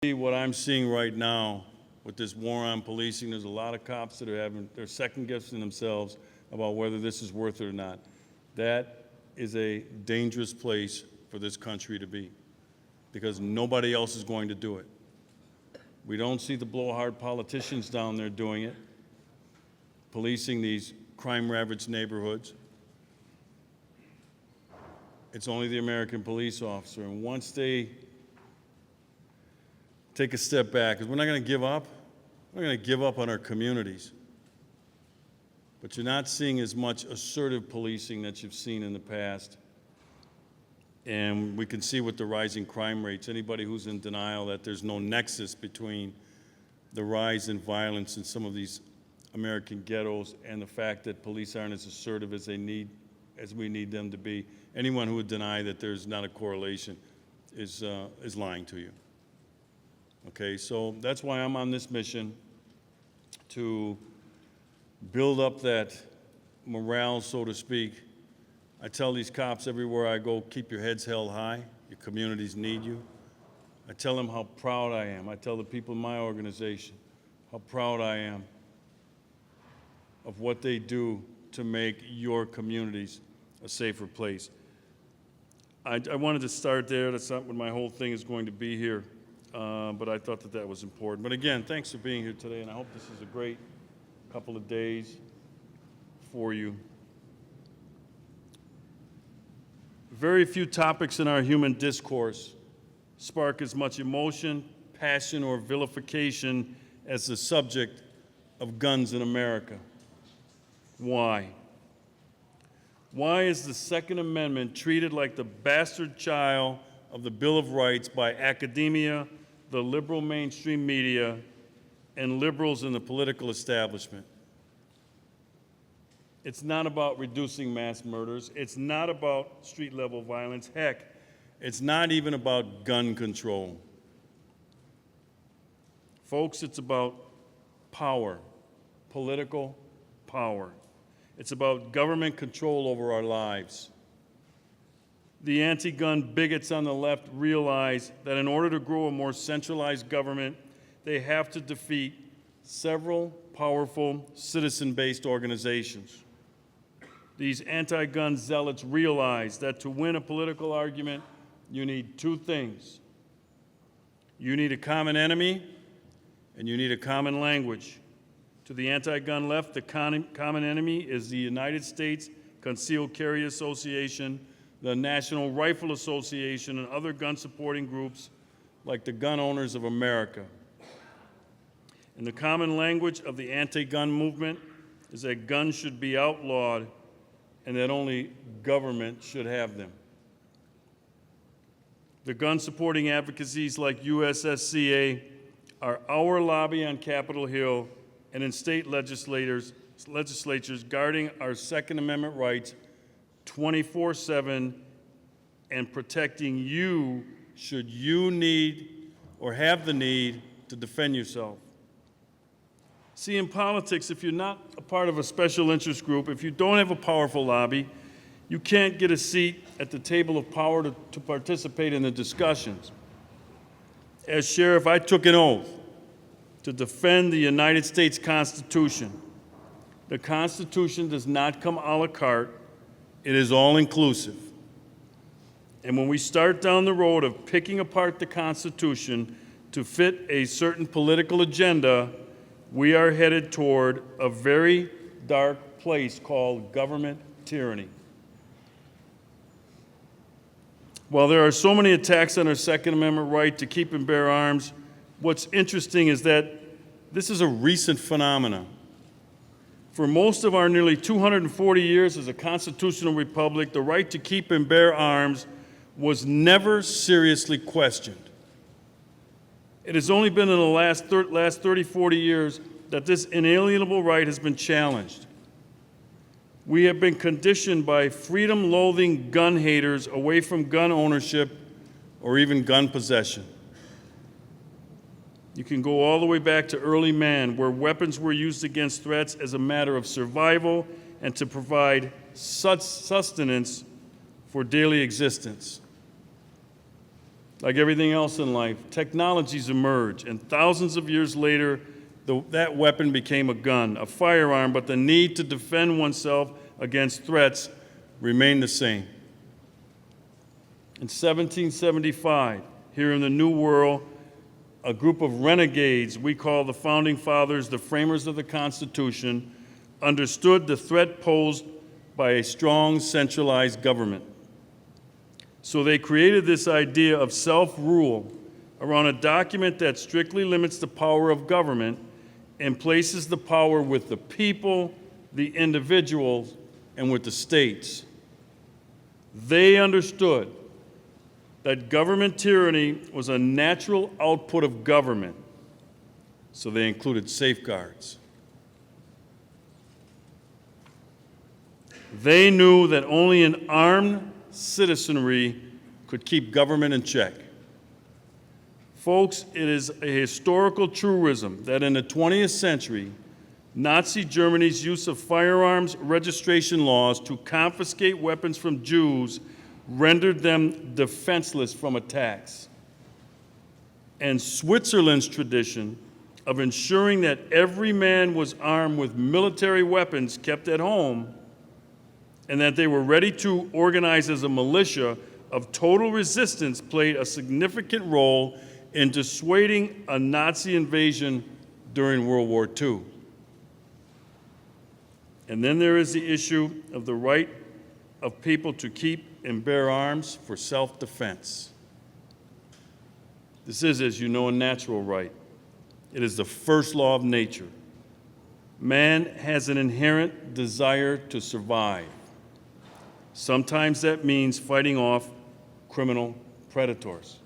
What I'm seeing right now with this war on policing, there's a lot of cops that they're second guessing themselves about whether this is worth it or not. That is a dangerous place for this country to be because nobody else is going to do it. We don't see the blowhard politicians down there doing it, policing these crime-ravaged neighborhoods. It's only the American police officer, and once they take a step back, because we're not going to give up. We're not going to give up on our communities. But you're not seeing as much assertive policing that you've seen in the past. And we can see with the rising crime rates, anybody who's in denial that there's no nexus between the rise in violence in some of these American ghettos and the fact that police aren't as assertive as we need them to be. Anyone who would deny that there's not a correlation is lying to you. Okay, so that's why I'm on this mission to build up that morale, so to speak. I tell these cops everywhere I go, keep your heads held high. Your communities need you. I tell them how proud I am. I tell the people in my organization how proud I am of what they do to make your communities a safer place. I wanted to start there. That's not what my whole thing is going to be here. But I thought that was important. But again, thanks for being here today, and I hope this is a great couple of days for you. Very few topics in our human discourse spark as much emotion, passion, or vilification as the subject of guns in America. Why? Why is the Second Amendment treated like the bastard child of the Bill of Rights by academia, the liberal mainstream media, and liberals in the political establishment? It's not about reducing mass murders. It's not about street-level violence. Heck, it's not even about gun control. Folks, it's about power, political power. It's about government control over our lives. The anti-gun bigots on the left realize that in order to grow a more centralized government, they have to defeat several powerful citizen-based organizations. These anti-gun zealots realize that to win a political argument, you need two things. You need a common enemy, and you need a common language. To the anti-gun left, the common enemy is the United States Concealed Carry Association, the National Rifle Association, and other gun-supporting groups like the Gun Owners of America. And the common language of the anti-gun movement is that guns should be outlawed and that only government should have them. The gun-supporting advocacies like USCCA are our lobby on Capitol Hill and in state legislatures guarding our Second Amendment rights 24/7 and protecting you should you need or have the need to defend yourself. See, in politics, if you're not a part of a special interest group, if you don't have a powerful lobby, you can't get a seat at the table of power to participate in the discussions. As sheriff, I took an oath to defend the United States Constitution. The Constitution does not come a la carte. It is all-inclusive. And when we start down the road of picking apart the Constitution to fit a certain political agenda, we are headed toward a very dark place called government tyranny. While there are so many attacks on our Second Amendment right to keep and bear arms, what's interesting is that this is a recent phenomenon. For most of our nearly 240 years as a constitutional republic, the right to keep and bear arms was never seriously questioned. It has only been in the last 30, 40 years that this inalienable right has been challenged. We have been conditioned by freedom-loathing gun haters away from gun ownership or even gun possession. You can go all the way back to early man, where weapons were used against threats as a matter of survival and to provide sustenance for daily existence. Like everything else in life, technologies emerge, and thousands of years later, that weapon became a gun, a firearm, but the need to defend oneself against threats remained the same. In 1775, here in the New World, a group of renegades we call the Founding Fathers, the framers of the Constitution, understood the threat posed by a strong centralized government. So they created this idea of self-rule around a document that strictly limits the power of government and places the power with the people, the individuals, and with the states. They understood that government tyranny was a natural output of government, so they included safeguards. They knew that only an armed citizenry could keep government in check. Folks, it is a historical truism that in the 20th century, Nazi Germany's use of firearms registration laws to confiscate weapons from Jews rendered them defenseless from attacks. And Switzerland's tradition of ensuring that every man was armed with military weapons kept at home and that they were ready to organize as a militia of total resistance played a significant role in dissuading a Nazi invasion during World War II. And then there is the issue of the right of people to keep and bear arms for self-defense. This is, as you know, a natural right. It is the first law of nature. Man has an inherent desire to survive. Sometimes that means fighting off criminal predators.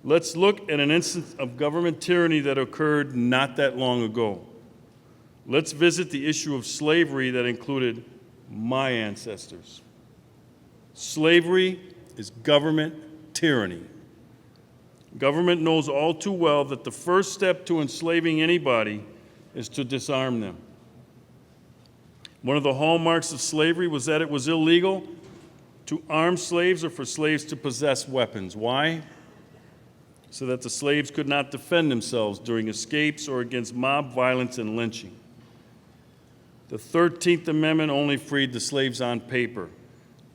Let's look at an instance of government tyranny that occurred not that long ago. Let's visit the issue of slavery that included my ancestors. Slavery is government tyranny. Government knows all too well that the first step to enslaving anybody is to disarm them. One of the hallmarks of slavery was that it was illegal to arm slaves or for slaves to possess weapons. Why? So that the slaves could not defend themselves during escapes or against mob violence and lynching. The 13th Amendment only freed the slaves on paper.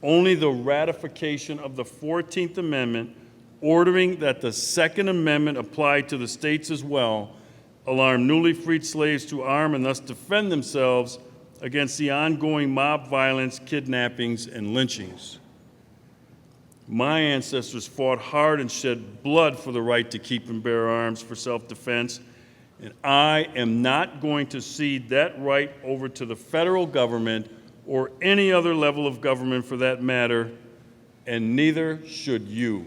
Only the ratification of the 14th Amendment, ordering that the Second Amendment applied to the states as well, allowed newly freed slaves to arm and thus defend themselves against the ongoing mob violence, kidnappings, and lynchings. My ancestors fought hard and shed blood for the right to keep and bear arms for self-defense, and I am not going to cede that right over to the federal government or any other level of government for that matter, and neither should you.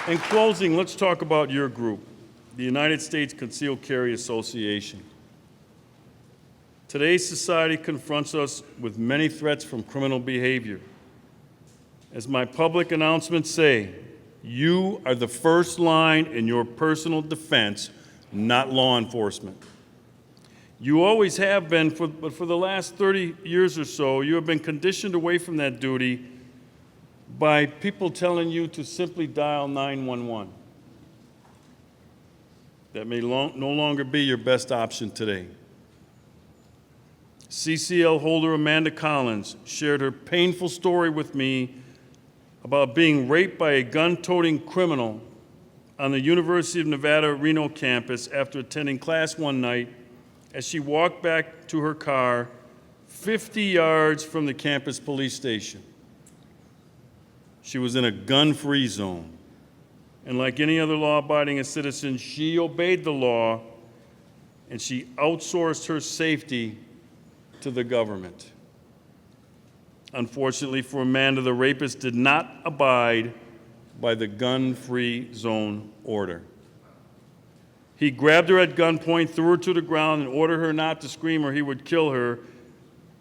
In closing, let's talk about your group, the United States Concealed Carry Association. Today's society confronts us with many threats from criminal behavior. As my public announcements say, you are the first line in your personal defense, not law enforcement. You always have been, but for the last 30 years or so, you have been conditioned away from that duty by people telling you to simply dial 911. That may no longer be your best option today. CCL holder Amanda Collins shared her painful story with me about being raped by a gun-toting criminal on the University of Nevada, Reno campus after attending class one night as she walked back to her car 50 yards from the campus police station. She was in a gun-free zone, and like any other law-abiding citizen, she obeyed the law, and she outsourced her safety to the government. Unfortunately for Amanda, the rapist did not abide by the gun-free zone order. He grabbed her at gunpoint, threw her to the ground, and ordered her not to scream or he would kill her,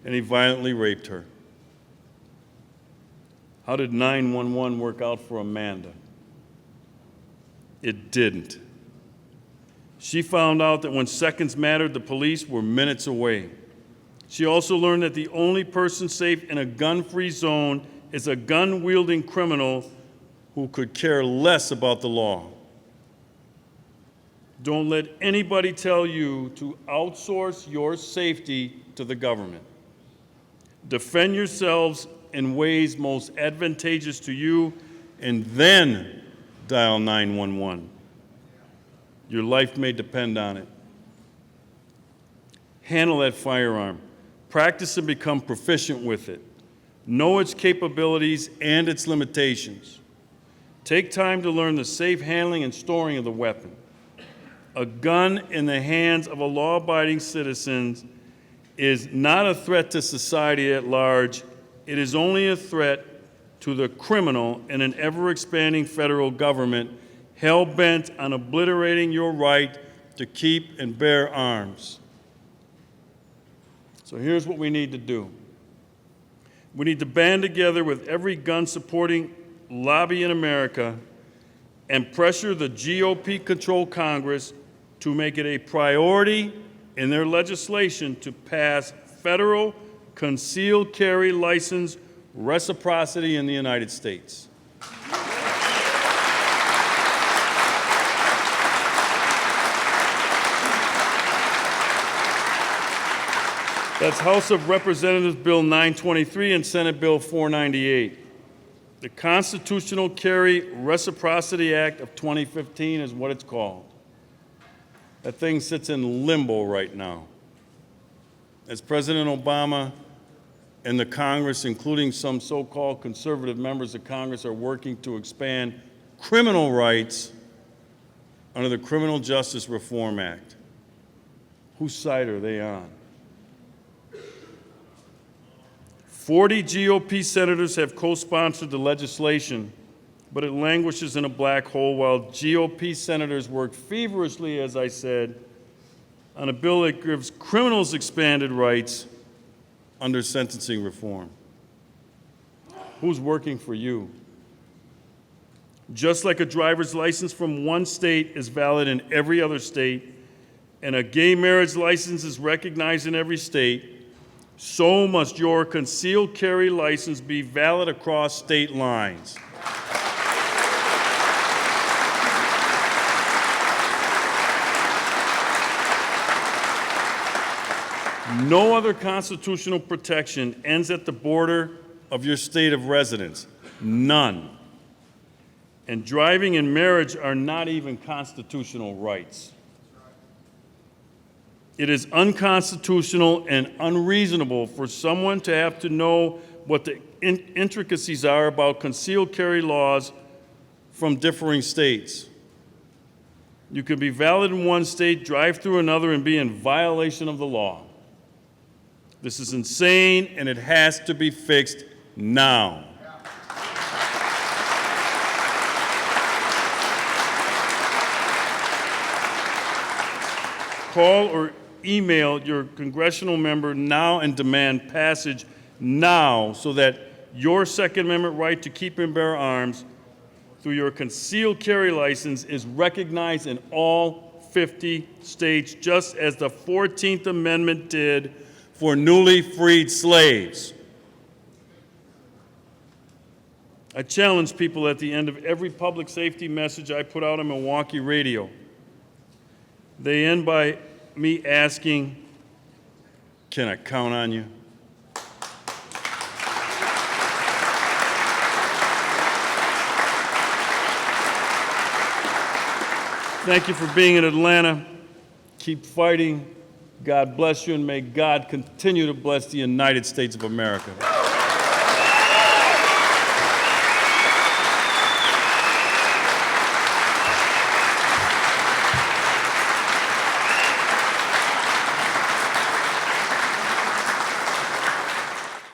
and he violently raped her. How did 911 work out for Amanda? It didn't. She found out that when seconds mattered, the police were minutes away. She also learned that the only person safe in a gun-free zone is a gun-wielding criminal who could care less about the law. Don't let anybody tell you to outsource your safety to the government. Defend yourselves in ways most advantageous to you, and then dial 911. Your life may depend on it. Handle that firearm. Practice and become proficient with it. Know its capabilities and its limitations. Take time to learn the safe handling and storing of the weapon. A gun in the hands of a law-abiding citizen is not a threat to society at large. It is only a threat to the criminal in an ever-expanding federal government hell-bent on obliterating your right to keep and bear arms. So here's what we need to do. We need to band together with every gun-supporting lobby in America and pressure the GOP-controlled Congress to make it a priority in their legislation to pass federal concealed carry license reciprocity in the United States. That's House of Representatives Bill 923 and Senate Bill 498. The Constitutional Carry Reciprocity Act of 2015 is what it's called. That thing sits in limbo right now. As President Obama and the Congress, including some so-called conservative members of Congress, are working to expand criminal rights under the Criminal Justice Reform Act. Whose side are they on? 40 GOP senators have co-sponsored the legislation, but it languishes in a black hole while GOP senators work feverishly, as I said, on a bill that gives criminals expanded rights under sentencing reform. Who's working for you? Just like a driver's license from one state is valid in every other state, and a gay marriage license is recognized in every state, so must your concealed carry license be valid across state lines. No other constitutional protection ends at the border of your state of residence. None. And driving and marriage are not even constitutional rights. It is unconstitutional and unreasonable for someone to have to know what the intricacies are about concealed carry laws from differing states. You can be valid in one state, drive through another, and be in violation of the law. This is insane, and it has to be fixed now. Call or email your congressional member now and demand passage now so that your Second Amendment right to keep and bear arms through your concealed carry license is recognized in all 50 states, just as the 14th Amendment did for newly freed slaves. I challenge people at the end of every public safety message I put out on Milwaukee radio. They end by me asking, "Can I count on you?" Thank you for being in Atlanta. Keep fighting. God bless you, and may God continue to bless the United States of America.